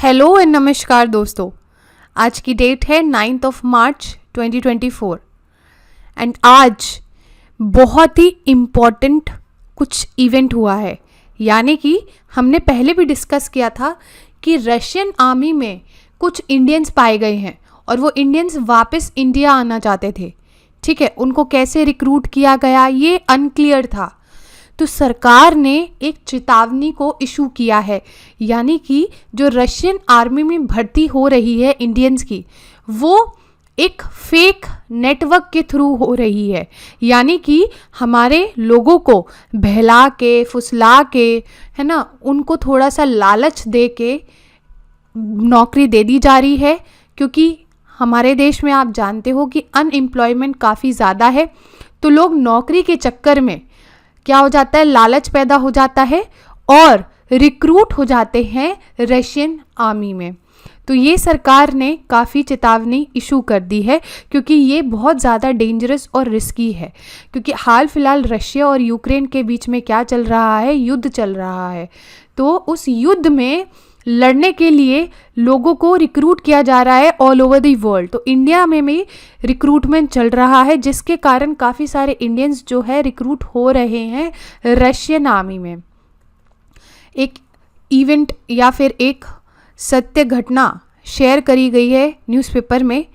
Hello and नमस्कार दोस्तों। आज की डेट है 9 मार्च 2024 एंड आज बहुत ही इम्पॉर्टेंट कुछ इवेंट हुआ है। यानी कि हमने पहले भी डिस्कस किया था कि रशियन आर्मी में कुछ इंडियंस पाए गए हैं और वो इंडियंस वापस इंडिया आना चाहते थे। ठीक है, उनको कैसे रिक्रूट किया गया ये अनक्लियर था। तो सरकार ने एक चेतावनी को इशू किया है, यानी कि जो रशियन आर्मी में भर्ती हो रही है इंडियंस की, वो एक फेक नेटवर्क के थ्रू हो रही है। यानी कि हमारे लोगों को बहला के, फुसला के, है ना, उनको थोड़ा सा लालच दे के नौकरी दे दी जा रही है। क्योंकि हमारे देश में आप जानते हो कि अनएम्प्लॉयमेंट काफ़ी ज़्यादा है, तो लोग नौकरी के चक्कर में क्या हो जाता है, लालच पैदा हो जाता है और रिक्रूट हो जाते हैं रशियन आर्मी में। तो ये सरकार ने काफ़ी चेतावनी इशू कर दी है, क्योंकि ये बहुत ज़्यादा डेंजरस और रिस्की है। क्योंकि हाल फिलहाल रशिया और यूक्रेन के बीच में क्या चल रहा है, युद्ध चल रहा है। तो उस युद्ध में लड़ने के लिए लोगों को रिक्रूट किया जा रहा है ऑल ओवर द वर्ल्ड। तो इंडिया में भी रिक्रूटमेंट चल रहा है, जिसके कारण काफ़ी सारे इंडियंस जो है रिक्रूट हो रहे हैं रशियन आर्मी में। एक इवेंट या फिर एक सत्य घटना शेयर करी गई है न्यूज़पेपर में।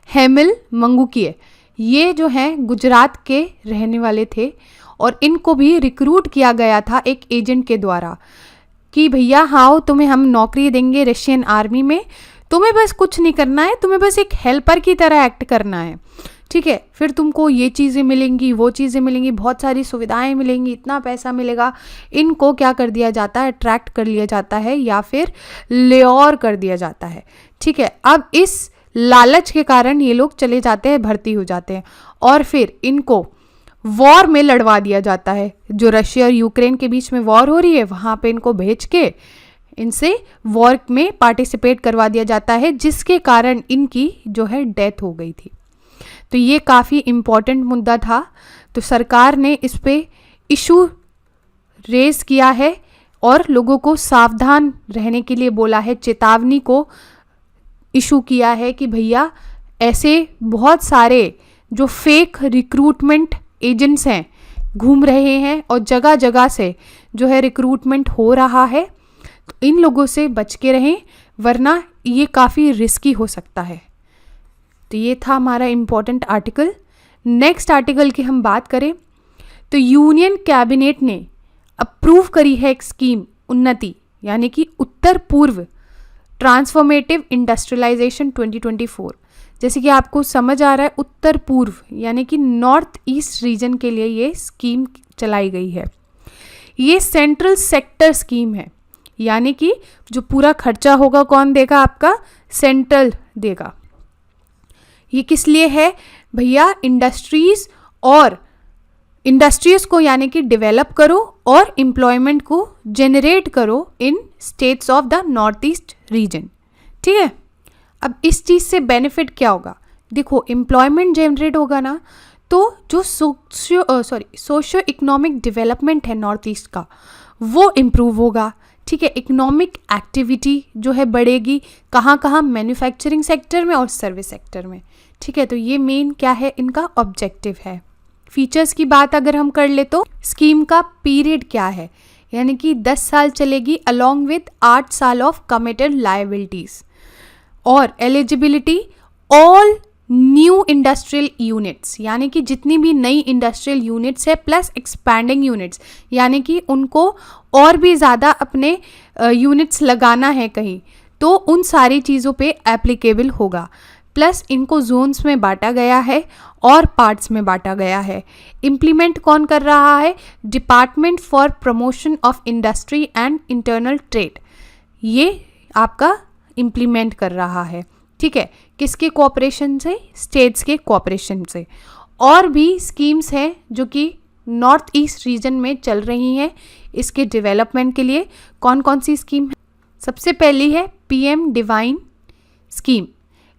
हेमल मंगूकिए, ये जो हैं गुजरात के रहने वाले थे और इनको भी रिक्रूट किया गया था एक एजेंट के द्वारा कि भैया हाँ, तुम्हें हम नौकरी देंगे रशियन आर्मी में, तुम्हें बस कुछ नहीं करना है, तुम्हें बस एक हेल्पर की तरह एक्ट करना है। ठीक है, फिर तुमको ये चीज़ें मिलेंगी, वो चीज़ें मिलेंगी, बहुत सारी सुविधाएं मिलेंगी, इतना पैसा मिलेगा। इनको क्या कर दिया जाता है, अट्रैक्ट कर लिया जाता है या फिर ल्योर कर दिया जाता है। ठीक है, अब इस लालच के कारण ये लोग चले जाते हैं, भर्ती हो जाते हैं और फिर इनको वॉर में लड़वा दिया जाता है। जो रशिया और यूक्रेन के बीच में वॉर हो रही है, वहाँ पे इनको भेज के इनसे वॉर में पार्टिसिपेट करवा दिया जाता है, जिसके कारण इनकी जो है डेथ हो गई थी। तो ये काफ़ी इम्पॉर्टेंट मुद्दा था। तो सरकार ने इस पे इशू रेज किया है और लोगों को सावधान रहने के लिए बोला है, चेतावनी को इशू किया है कि भैया ऐसे बहुत सारे जो फेक रिक्रूटमेंट एजेंट्स हैं घूम रहे हैं और जगह जगह से जो है रिक्रूटमेंट हो रहा है। तो इन लोगों से बच के रहें, वरना ये काफ़ी रिस्की हो सकता है। तो ये था हमारा इम्पॉर्टेंट आर्टिकल। नेक्स्ट आर्टिकल की हम बात करें तो यूनियन कैबिनेट ने अप्रूव करी है एक स्कीम उन्नति, यानी कि उत्तर पूर्व ट्रांसफॉर्मेटिव इंडस्ट्रियलाइजेशन 2024। जैसे कि आपको समझ आ रहा है, उत्तर पूर्व यानी कि नॉर्थ ईस्ट रीजन के लिए ये स्कीम चलाई गई है। ये सेंट्रल सेक्टर स्कीम है, यानी कि जो पूरा खर्चा होगा कौन देगा, आपका सेंट्रल देगा। ये किस लिए है भैया, इंडस्ट्रीज को यानी कि डेवलप करो और एम्प्लॉयमेंट को जेनरेट करो in states of the north east region. ठीक है, अब इस चीज़ से बेनिफिट क्या होगा, देखो एम्प्लॉयमेंट जनरेट होगा ना, तो जो सोशियो इकोनॉमिक डेवलपमेंट है नॉर्थ ईस्ट का, वो इम्प्रूव होगा। ठीक है, इकोनॉमिक एक्टिविटी जो है बढ़ेगी, कहाँ कहाँ, मैन्युफैक्चरिंग सेक्टर में और सर्विस सेक्टर में। ठीक है, तो ये मेन क्या है, इनका ऑब्जेक्टिव है। फीचर्स की बात अगर हम कर ले तो स्कीम का पीरियड क्या है, यानी कि 10 साल चलेगी अलॉन्ग विद 8 साल ऑफ कमिटेड लायबिलिटीज। और eligibility all new industrial units, यानी कि जितनी भी नई इंडस्ट्रियल यूनिट्स है प्लस एक्सपैंडिंग यूनिट्स, यानी कि उनको और भी ज़्यादा अपने यूनिट्स लगाना है कहीं, तो उन सारी चीज़ों पे एप्लीकेबल होगा। प्लस इनको जोन्स में बांटा गया है और पार्ट्स में बांटा गया है। इम्प्लीमेंट कौन कर रहा है, department for promotion of industry and internal trade, ये आपका इम्प्लीमेंट कर रहा है। ठीक है, किसके कोऑपरेशन से, स्टेट्स के कोऑपरेशन से। और भी स्कीम्स हैं जो कि नॉर्थ ईस्ट रीजन में चल रही हैं इसके डेवलपमेंट के लिए। कौन कौन सी स्कीम है, सबसे पहली है पीएम डिवाइन स्कीम,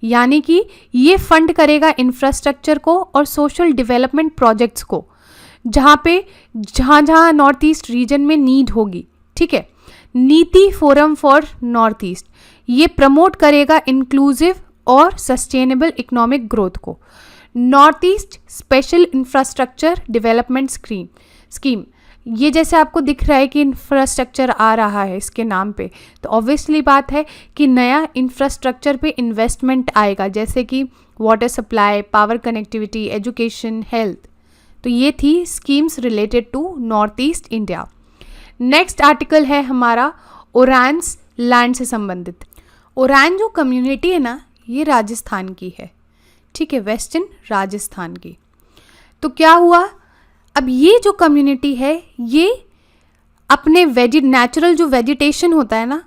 यानी कि ये फंड करेगा इंफ्रास्ट्रक्चर को और सोशल डेवलपमेंट प्रोजेक्ट्स को, जहाँ जहाँ नॉर्थ ईस्ट रीजन में नीड होगी। ठीक है, नीति फोरम फॉर नॉर्थ ईस्ट, ये प्रमोट करेगा इंक्लूसिव और सस्टेनेबल इकोनॉमिक ग्रोथ को। North east special infrastructure development scheme, ये जैसे आपको दिख रहा है कि इंफ्रास्ट्रक्चर आ रहा है इसके नाम पे, तो ऑब्वियसली बात है कि नया इंफ्रास्ट्रक्चर पे इन्वेस्टमेंट आएगा, जैसे कि water supply, power connectivity, education, health. तो ये थी schemes related to north east India. Next article है हमारा ओरांस लैंड से संबंधित। ओरान जो कम्युनिटी है ना, ये राजस्थान की है, ठीक है, वेस्टर्न राजस्थान की। तो क्या हुआ, अब ये जो कम्युनिटी है ये अपने नेचुरल जो वेजिटेशन होता है ना,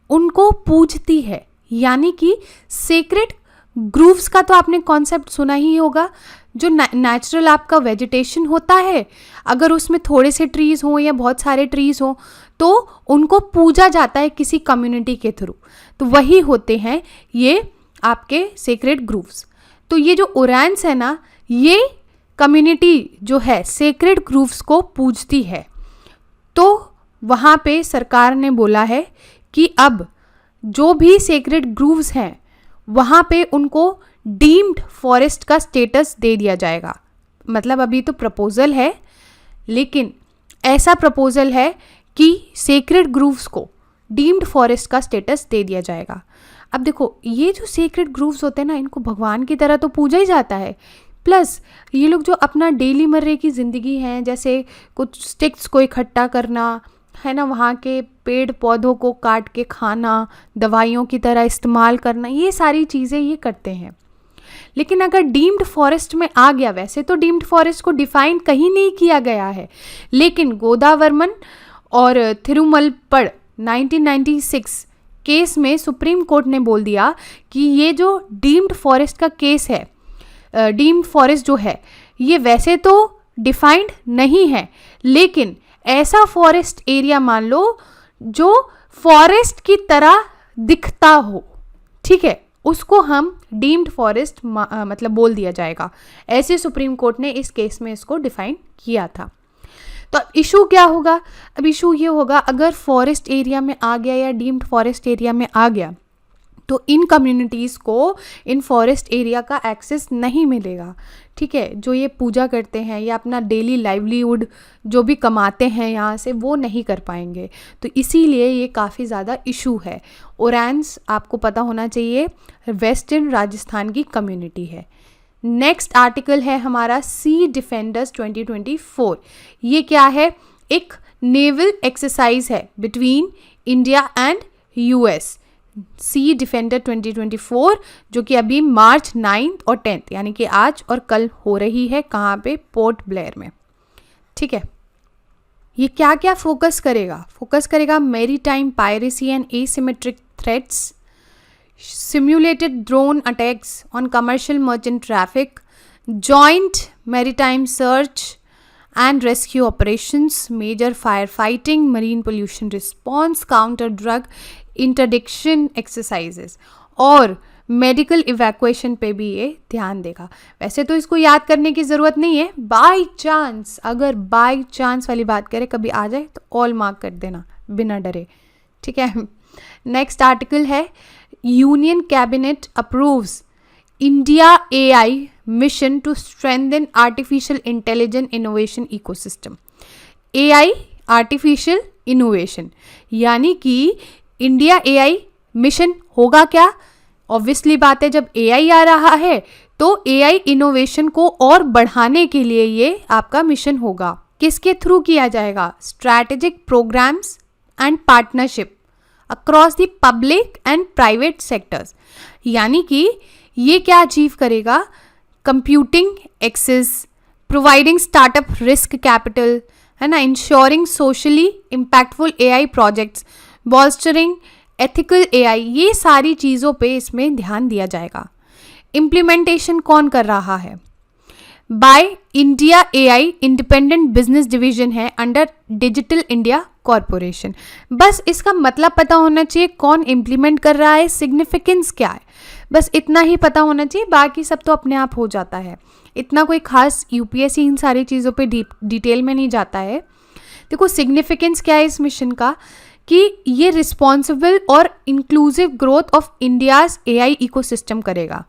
उनको पूजती है, यानी कि सेक्रेड ग्रूव्स का तो आपने कॉन्सेप्ट सुना ही होगा। जो नेचुरल आपका वेजिटेशन होता है, अगर उसमें थोड़े से ट्रीज़ हों या बहुत सारे ट्रीज़ हों तो उनको पूजा जाता है किसी कम्युनिटी के थ्रू, तो वही होते हैं ये आपके सेक्रेड ग्रूव्स। तो ये जो ओरांस है ना, ये कम्युनिटी जो है सेक्रेड ग्रूव्स को पूजती है। तो वहाँ पे सरकार ने बोला है कि अब जो भी सेक्रेड ग्रूव्स हैं वहाँ पे उनको डीम्ड फॉरेस्ट का स्टेटस दे दिया जाएगा। मतलब अभी तो प्रपोजल है, लेकिन ऐसा प्रपोजल है कि सेक्रेड ग्रूव्स को डीम्ड फॉरेस्ट का स्टेटस दे दिया जाएगा। अब देखो, ये जो सेक्रेड ग्रूव्स होते हैं ना, इनको भगवान की तरह तो पूजा ही जाता है, प्लस ये लोग जो अपना डेली मर्रे की ज़िंदगी है, जैसे कुछ स्टिक्स को इकट्ठा करना है ना, वहाँ के पेड़ पौधों को काट के खाना, दवाइयों की तरह इस्तेमाल करना, ये सारी चीज़ें ये करते हैं। लेकिन अगर डीम्ड फॉरेस्ट में आ गया, वैसे तो डीम्ड फॉरेस्ट को डिफाइन कहीं नहीं किया गया है, लेकिन गोदावर्मन और थिरुमलपड़ 1996 केस में सुप्रीम कोर्ट ने बोल दिया कि ये जो डीम्ड फॉरेस्ट का केस है, डीम्ड फॉरेस्ट जो है ये वैसे तो डिफाइंड नहीं है, लेकिन ऐसा फॉरेस्ट एरिया मान लो जो फॉरेस्ट की तरह दिखता हो, ठीक है, उसको हम डीम्ड फॉरेस्ट मतलब बोल दिया जाएगा। ऐसे सुप्रीम कोर्ट ने इस केस में इसको डिफाइन किया था। तो इशू क्या होगा, अब इशू ये होगा, अगर फॉरेस्ट एरिया में आ गया या डीम्ड फॉरेस्ट एरिया में आ गया तो इन कम्युनिटीज़ को इन फॉरेस्ट एरिया का एक्सेस नहीं मिलेगा, ठीक है। जो ये पूजा करते हैं या अपना डेली लाइवलीहुड जो भी कमाते हैं यहाँ से, वो नहीं कर पाएंगे। तो इसीलिए ये काफ़ी ज़्यादा इशू है। ओरांस आपको पता होना चाहिए वेस्टर्न राजस्थान की कम्युनिटी है। नेक्स्ट आर्टिकल है हमारा सी डिफेंडर्स 2024। ये क्या है, एक नेवल एक्सरसाइज है between India and US. Sea defender 2024 जो कि अभी मार्च 9 और 10 यानी कि आज और कल हो रही है, कहाँ पे, पोर्ट ब्लेयर में, ठीक है। ये क्या क्या फोकस करेगा maritime piracy and asymmetric threats, simulated drone attacks on commercial merchant traffic, joint maritime search and rescue operations, major firefighting, marine pollution response, counter drug interdiction exercises और मेडिकल इवैक्यूएशन पे भी ये ध्यान देगा। वैसे तो इसको याद करने की ज़रूरत नहीं है, बाय चांस, अगर बाय चांस वाली बात करें कभी आ जाए तो ऑल मार्क कर देना बिना डरे, ठीक है। नेक्स्ट आर्टिकल है union cabinet approves India AI mission to strengthen artificial intelligence innovation ecosystem. AI artificial innovation, यानी कि इंडिया AI मिशन होगा क्या, ऑब्वियसली बात है, जब AI आ रहा है तो AI इनोवेशन को और बढ़ाने के लिए ये आपका मिशन होगा। किसके थ्रू किया जाएगा, strategic programs and partnership across the public and private sectors, यानी कि ये क्या अचीव करेगा, computing access, providing startup risk capital, है ना, ensuring socially impactful AI projects, bolstering ethical AI, ये सारी चीज़ों पे इसमें ध्यान दिया जाएगा। इम्प्लीमेंटेशन कौन कर रहा है, by India AI independent business division है अंडर डिजिटल इंडिया कॉरपोरेशन। बस इसका मतलब पता होना चाहिए कौन इम्प्लीमेंट कर रहा है, सिग्निफिकेंस क्या है, बस इतना ही पता होना चाहिए, बाकी सब तो अपने आप हो जाता है। इतना कोई खास UPSC इन सारी चीज़ों पे डिटेल में नहीं जाता है। देखो सिग्निफिकेंस क्या है इस मिशन का, कि ये रिस्पॉन्सिबल और inclusive growth of India's AI ecosystem करेगा,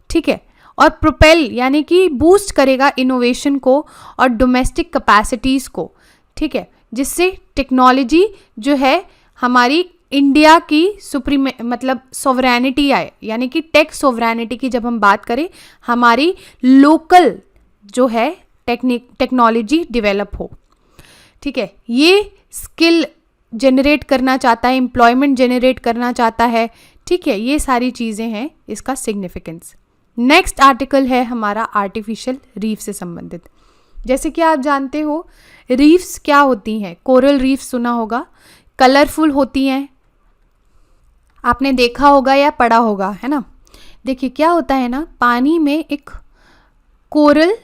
ठीक है, और प्रोपेल यानी कि बूस्ट करेगा इनोवेशन को और डोमेस्टिक कैपेसिटीज़ को, ठीक है, जिससे टेक्नोलॉजी जो है हमारी इंडिया की मतलब सोवरेनिटी आए, यानी कि टेक सोवरेनिटी की जब हम बात करें, हमारी लोकल जो है टेक्नोलॉजी डेवलप हो, ठीक है। ये स्किल जनरेट करना चाहता है, एम्प्लॉयमेंट जनरेट करना चाहता है, ठीक है, ये सारी चीज़ें हैं इसका सिग्निफिकेंस। नेक्स्ट आर्टिकल है हमारा आर्टिफिशियल रीफ से संबंधित। जैसे कि आप जानते हो रीफ्स क्या होती हैं, कोरल रीफ सुना होगा, कलरफुल होती हैं, आपने देखा होगा या पढ़ा होगा, है ना। देखिए क्या होता है ना, पानी में एक कोरल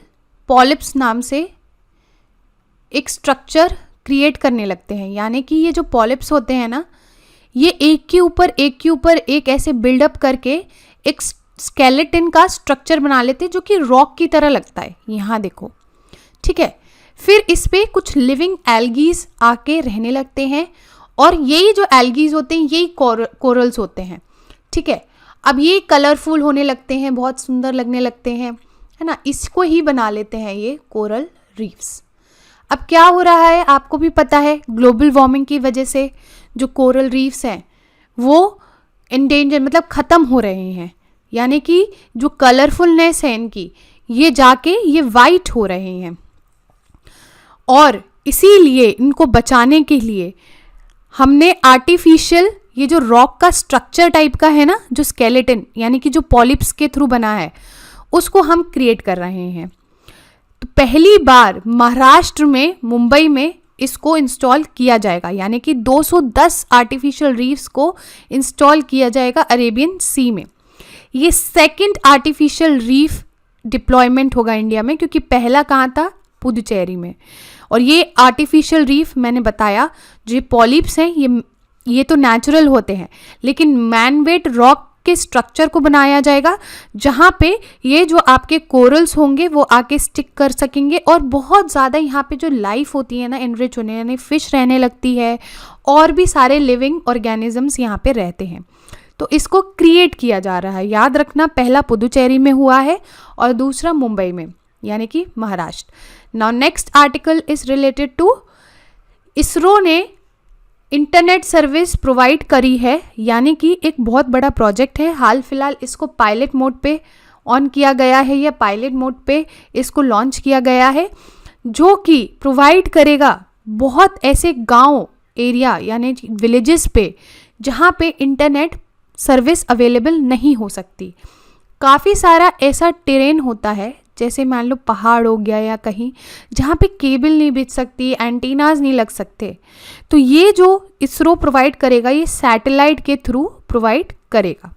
पॉलिप्स नाम से एक स्ट्रक्चर क्रिएट करने लगते हैं, यानी कि ये जो पॉलिप्स होते हैं ना, ये एक के ऊपर एक ऐसे बिल्डअप करके एक स्केलेटन का स्ट्रक्चर बना लेते हैं जो कि रॉक की तरह लगता है, यहाँ देखो, ठीक है। फिर इस पे कुछ लिविंग एल्गीज आके रहने लगते हैं और यही जो एल्गीज होते हैं यही कोरल्स होते हैं, ठीक है। अब ये कलरफुल होने लगते हैं, बहुत सुंदर लगने लगते हैं, है ना, इसको ही बना लेते हैं ये कोरल रीफ्स। अब क्या हो रहा है आपको भी पता है, ग्लोबल वार्मिंग की वजह से जो कोरल रीफ्स हैं वो एंडेंजर मतलब ख़त्म हो रहे हैं, यानी कि जो कलरफुलनेस है इनकी ये जाके ये वाइट हो रहे हैं, और इसीलिए इनको बचाने के लिए हमने आर्टिफिशियल ये जो रॉक का स्ट्रक्चर टाइप का है ना, जो स्केलेटन यानी कि जो पॉलिप्स के थ्रू बना है, उसको हम क्रिएट कर रहे हैं। तो पहली बार महाराष्ट्र में, मुंबई में इसको इंस्टॉल किया जाएगा, यानी कि 210 आर्टिफिशियल रीफ्स को इंस्टॉल किया जाएगा अरेबियन सी में। ये सेकंड आर्टिफिशियल रीफ डिप्लॉयमेंट होगा इंडिया में, क्योंकि पहला कहाँ था, पुदुचेरी में। और ये आर्टिफिशियल रीफ मैंने बताया जो पॉलिप्स हैं ये तो नेचुरल होते हैं, लेकिन मैनमेड रॉक के स्ट्रक्चर को बनाया जाएगा जहाँ पे ये जो आपके कोरल्स होंगे वो आके स्टिक कर सकेंगे, और बहुत ज़्यादा यहाँ पे जो लाइफ होती है ना एनरिच होने, यानी फिश रहने लगती है और भी सारे लिविंग ऑर्गेनिजम्स यहाँ पे रहते हैं। तो इसको क्रिएट किया जा रहा है, याद रखना, पहला पुदुचेरी में हुआ है और दूसरा मुंबई में, यानी कि Maharashtra. Now next article is related to ISRO ने इंटरनेट सर्विस प्रोवाइड करी है, यानी कि एक बहुत बड़ा प्रोजेक्ट है। हाल फिलहाल इसको पायलट मोड पे ऑन किया गया है या पायलट मोड पे इसको लॉन्च किया गया है, जो कि प्रोवाइड करेगा बहुत ऐसे गांव एरिया यानी विलेजेस पे जहाँ पे इंटरनेट सर्विस अवेलेबल नहीं हो सकती। काफ़ी सारा ऐसा टेरेन होता है, जैसे मान लो पहाड़ हो गया या कहीं जहाँ पे केबल नहीं बिछ सकती, एंटीनाज नहीं लग सकते, तो ये जो इसरो प्रोवाइड करेगा ये सैटेलाइट के थ्रू प्रोवाइड करेगा।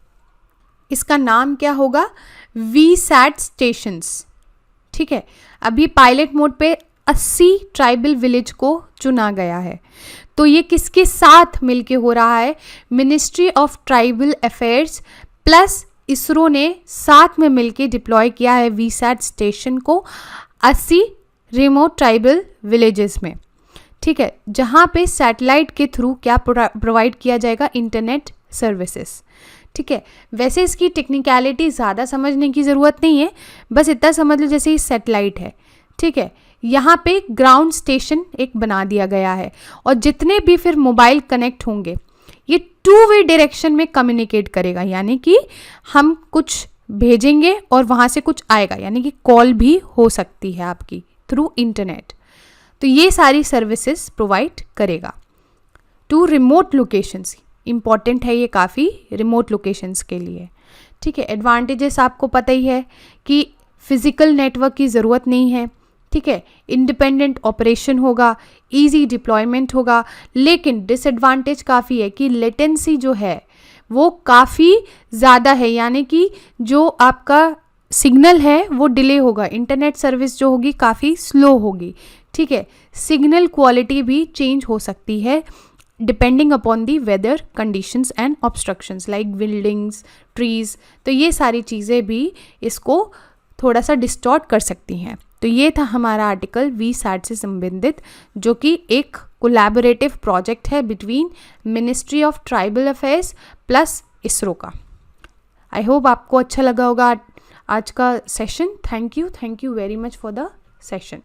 इसका नाम क्या होगा, वीसैट स्टेशंस, ठीक है। अभी पायलट मोड पे 80 ट्राइबल विलेज को चुना गया है। तो ये किसके साथ मिलके हो रहा है, ministry of tribal affairs plus ISRO ने साथ में मिलके डिप्लॉय किया है वीसैट स्टेशन को 80 रिमोट ट्राइबल विलेजेस में, ठीक है, जहाँ पे सैटेलाइट के थ्रू क्या प्रोवाइड किया जाएगा, इंटरनेट सर्विसेज, ठीक है। वैसे इसकी टेक्निकलिटी ज़्यादा समझने की ज़रूरत नहीं है, बस इतना समझ लो जैसे ये सैटेलाइट है, ठीक है, यहाँ पे ग्राउंड स्टेशन एक बना दिया गया है, और जितने भी फिर मोबाइल कनेक्ट होंगे ये 2 वे डायरेक्शन में कम्युनिकेट करेगा, यानी कि हम कुछ भेजेंगे और वहाँ से कुछ आएगा, यानी कि कॉल भी हो सकती है आपकी थ्रू इंटरनेट। तो ये सारी सर्विसेज प्रोवाइड करेगा टू रिमोट लोकेशंस। इम्पॉर्टेंट है ये काफ़ी रिमोट लोकेशंस के लिए, ठीक है। एडवांटेजेस आपको पता ही है कि फिजिकल नेटवर्क की ज़रूरत नहीं है, ठीक है, इंडिपेंडेंट ऑपरेशन होगा, इजी डिप्लॉयमेंट होगा, लेकिन डिसएडवांटेज काफ़ी है कि लेटेंसी जो है वो काफ़ी ज़्यादा है, यानी कि जो आपका सिग्नल है वो डिले होगा, इंटरनेट सर्विस जो होगी काफ़ी स्लो होगी, ठीक है। सिग्नल क्वालिटी भी चेंज हो सकती है depending upon the weather conditions and obstructions like buildings, trees, तो ये सारी चीज़ें भी इसको थोड़ा सा डिस्टॉर्ट कर सकती हैं। तो ये था हमारा आर्टिकल वीसैट से संबंधित, जो कि एक कोलैबोरेटिव प्रोजेक्ट है between ministry of tribal affairs plus ISRO का। आई होप आपको अच्छा लगा होगा आज का session. Thank you very much for the session.